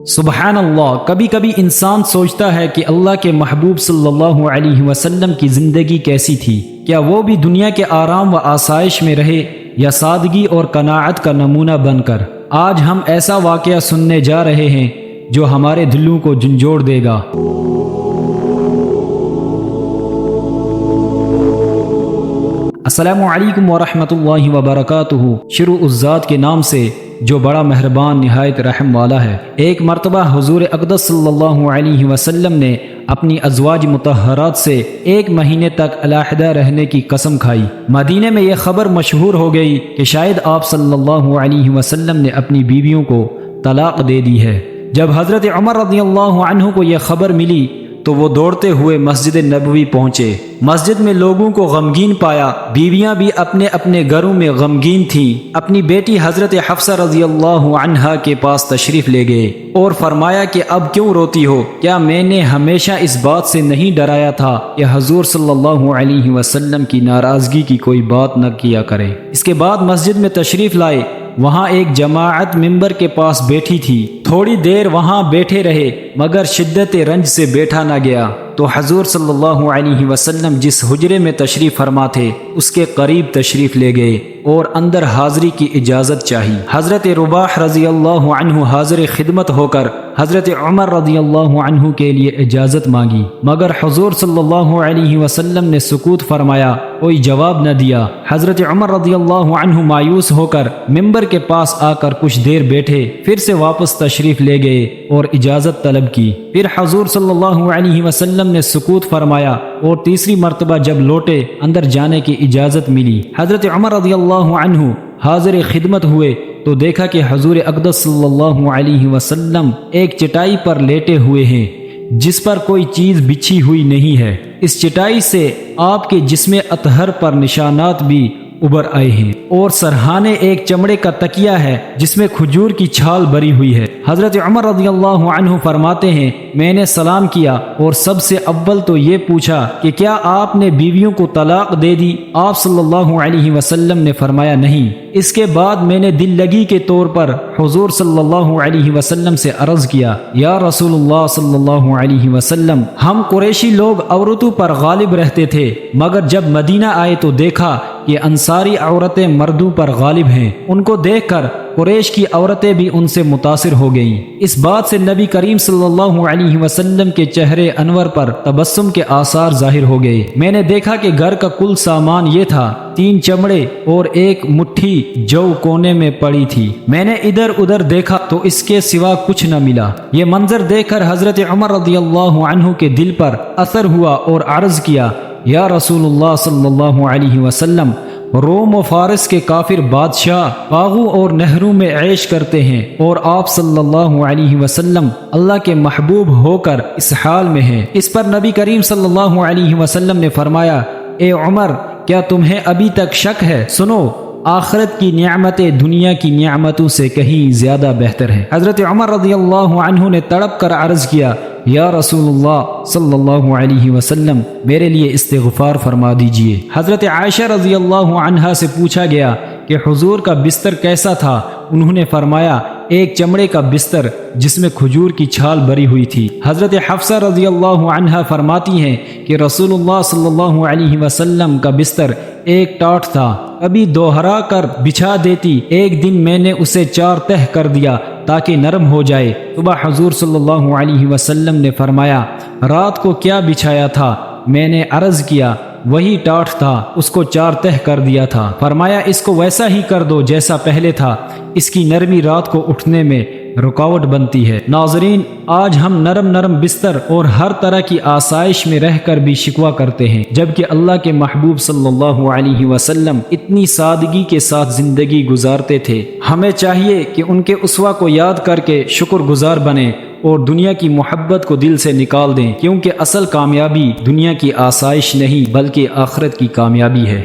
سبحان اللہ، کبھی کبھی انسان سوچتا ہے کہ اللہ کے محبوب صلی اللہ علیہ وسلم کی زندگی کیسی تھی؟ کیا وہ بھی دنیا کے آرام و آسائش میں رہے یا سادگی اور قناعت کا نمونہ بن کر؟ آج ہم ایسا واقعہ سننے جا رہے ہیں جو ہمارے دلوں کو جھنجھوڑ دے گا۔ السلام علیکم ورحمۃ اللہ وبرکاتہ۔ شروع اس ذات کے نام سے جو بڑا مہربان نہایت رحم والا ہے۔ ایک مرتبہ حضور اقدس صلی اللہ علیہ وسلم نے اپنی ازواج مطہرات سے 1 مہینے تک علیحدہ رہنے کی قسم کھائی۔ مدینے میں یہ خبر مشہور ہو گئی کہ شاید آپ صلی اللہ علیہ وسلم نے اپنی بیویوں کو طلاق دے دی ہے۔ جب حضرت عمر رضی اللہ عنہ کو یہ خبر ملی تو وہ دوڑتے ہوئے مسجد نبوی پہنچے۔ مسجد میں لوگوں کو غمگین پایا، بیویاں بھی اپنے اپنے گھروں میں غمگین تھیں۔ اپنی بیٹی حضرت حفصہ رضی اللہ عنہا کے پاس تشریف لے گئے اور فرمایا کہ اب کیوں روتی ہو؟ کیا میں نے ہمیشہ اس بات سے نہیں ڈرایا تھا کہ حضور صلی اللہ علیہ وسلم کی ناراضگی کی کوئی بات نہ کیا کرے؟ اس کے بعد مسجد میں تشریف لائے۔ وہاں ایک جماعت منبر کے پاس بیٹھی تھی۔ تھوڑی دیر وہاں بیٹھے رہے مگر شدت رنج سے بیٹھا نہ گیا تو حضور صلی اللہ علیہ وسلم جس حجرے میں تشریف فرما تھے اس کے قریب تشریف لے گئے اور اندر حاضری کی اجازت چاہی۔ حضرت رباح رضی اللہ عنہ حاضر خدمت ہو کر حضرت عمر رضی اللہ عنہ کے لیے اجازت مانگی مگر حضور صلی اللہ علیہ وسلم نے سکوت فرمایا، کوئی جواب نہ دیا۔ حضرت عمر رضی اللہ عنہ مایوس ہو کر منبر کے پاس آ کر کچھ دیر بیٹھے، پھر سے واپس تشریف لے گئے اور اجازت طلب کی۔ پھر حضور صلی اللہ علیہ وسلم نے سکوت فرمایا اور تیسری مرتبہ جب لوٹے اندر جانے کی اجازت ملی۔ حضرت عمر رضی اللہ عنہ حاضر خدمت ہوئے تو دیکھا کہ حضور اقدس صلی اللہ علیہ وسلم ایک چٹائی پر لیٹے ہوئے ہیں جس پر کوئی چیز بچھی ہوئی نہیں ہے۔ اس چٹائی سے آپ کے جسم اطہر پر نشانات بھی ابھر آئے ہیں اور سرہانے ایک چمڑے کا تکیہ ہے جس میں کھجور کی چھال بری ہوئی ہے۔ حضرت عمر رضی اللہ عنہ فرماتے ہیں، میں نے سلام کیا اور سب سے اول تو یہ پوچھا کہ کیا آپ نے بیویوں کو طلاق دے دی؟ آپ صلی اللہ علیہ وسلم نے فرمایا نہیں۔ اس کے بعد میں نے دل لگی کے طور پر حضور صلی اللہ علیہ وسلم سے عرض کیا، یا رسول اللہ صلی اللہ علیہ وسلم، ہم قریشی لوگ عورتوں پر غالب رہتے تھے مگر جب مدینہ آئے تو دیکھا کہ انصاری عورتیں مردوں پر غالب ہیں۔ ان کو دیکھ کر قریش کی عورتیں بھی ان سے متاثر ہو گئیں۔ اس بات سے نبی کریم صلی اللہ علیہ وسلم کے چہرے انور پر تبسم کے آثار ظاہر ہو گئے۔ میں نے دیکھا کہ گھر کا کل سامان یہ تھا، 3 چمڑے اور 1 مٹھی جو کونے میں پڑی تھی۔ میں نے ادھر ادھر دیکھا تو اس کے سوا کچھ نہ ملا۔ یہ منظر دیکھ کر حضرت عمر رضی اللہ عنہ کے دل پر اثر ہوا اور عرض کیا، یا رسول اللہ صلی اللہ علیہ وسلم، روم و فارس کے کافر بادشاہ باغوں اور نہروں میں عیش کرتے ہیں اور آپ صلی اللہ علیہ وسلم اللہ کے محبوب ہو کر اس حال میں ہیں۔ اس پر نبی کریم صلی اللہ علیہ وسلم نے فرمایا، اے عمر، کیا تمہیں ابھی تک شک ہے؟ سنو، آخرت کی نعمتیں دنیا کی نعمتوں سے کہیں زیادہ بہتر ہیں۔ حضرت عمر رضی اللہ عنہ نے تڑپ کر عرض کیا، یا رسول اللہ صلی اللہ علیہ وسلم، میرے لیے استغفار فرما دیجئے۔ حضرت عائشہ رضی اللہ عنہا سے پوچھا گیا کہ حضور کا بستر کیسا تھا؟ انہوں نے فرمایا، ایک چمڑے کا بستر جس میں کھجور کی چھال بری ہوئی تھی۔ حضرت حفصہ رضی اللہ عنہا فرماتی ہیں کہ رسول اللہ صلی اللہ علیہ وسلم کا بستر ایک ٹاٹ تھا، کبھی دوہرا کر بچھا دیتی، ایک دن میں نے اسے 4 تہہ کر دیا تاکہ نرم ہو جائے۔ صبح حضور صلی اللہ علیہ وسلم نے فرمایا، رات کو کیا بچھایا تھا؟ میں نے عرض کیا، وہی ٹاٹ تھا، اس کو 4 تہہ کر دیا تھا۔ فرمایا، اس کو ویسا ہی کر دو جیسا پہلے تھا، اس کی نرمی رات کو اٹھنے میں رکاوٹ بنتی ہے۔ ناظرین، آج ہم نرم بستر اور ہر طرح کی آسائش میں رہ کر بھی شکوہ کرتے ہیں، جبکہ اللہ کے محبوب صلی اللہ علیہ وسلم اتنی سادگی کے ساتھ زندگی گزارتے تھے۔ ہمیں چاہیے کہ ان کے اسوہ کو یاد کر کے شکر گزار بنیں اور دنیا کی محبت کو دل سے نکال دیں، کیونکہ اصل کامیابی دنیا کی آسائش نہیں بلکہ آخرت کی کامیابی ہے۔